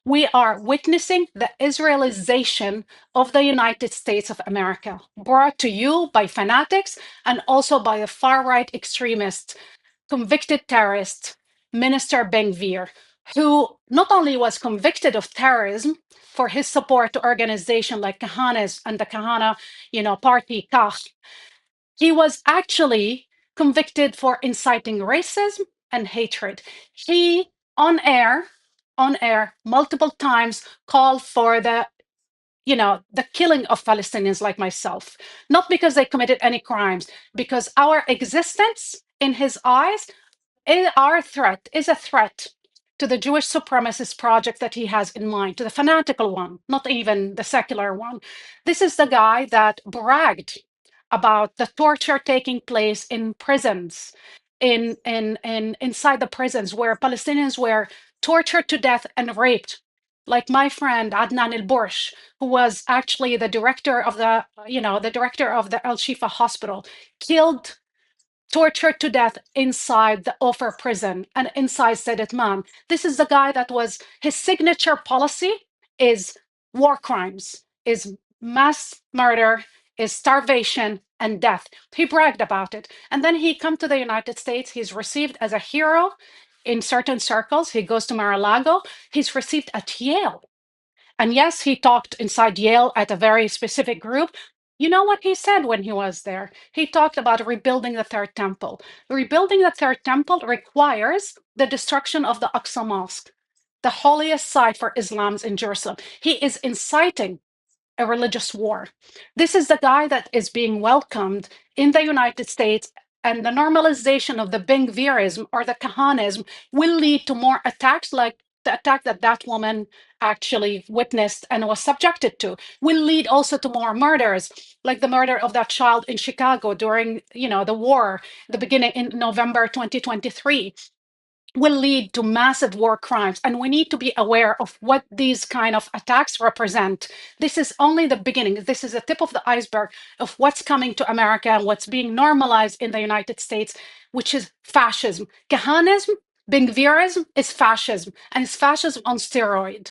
We are witnessing the Israelization of the United States of America, brought to you by fanatics and also by a far-right extremist, convicted terrorist, Minister Ben-Gvir, who not only was convicted of terrorism for his support to organizations like Kahanism and the Kahana, party Kah, he was actually convicted for inciting racism and hatred. He, on air, multiple times called for the killing of Palestinians like myself, not because they committed any crimes, because our existence in his eyes, is a threat to the Jewish supremacist project that he has in mind, to the fanatical one, not even the secular one. This is the guy that bragged about the torture taking place in prisons, inside the prisons where Palestinians were tortured to death and raped. Like my friend Adnan El-Borsh, who was actually the director of the Al Shifa hospital, killed, tortured to death inside the Ofer prison and inside Sedat Man. This is the guy that was, his signature policy is war crimes, is mass murder, is starvation and death. He bragged about it. And then he come to the United States. He's received as a hero in certain circles. He goes to Mar-a-Lago. He's received at Yale. And yes, he talked inside Yale at a very specific group. You know what he said when he was there? He talked about rebuilding the Third Temple. Rebuilding the Third Temple requires the destruction of the Aqsa Mosque, the holiest site for Islam in Jerusalem. He is inciting a religious war. This is the guy that is being welcomed in the United States, and the normalization of the Ben-Gvirism or the Kahanism will lead to more attacks like the attack that woman actually witnessed and was subjected to, will lead also to more murders, like the murder of that child in Chicago during the war, the beginning in November 2023, will lead to massive war crimes. And we need to be aware of what these kind of attacks represent. This is only the beginning. This is the tip of the iceberg of what's coming to America and what's being normalized in the United States, which is fascism. Kahanism, Ben-Gvirism is fascism, and it's fascism on steroid.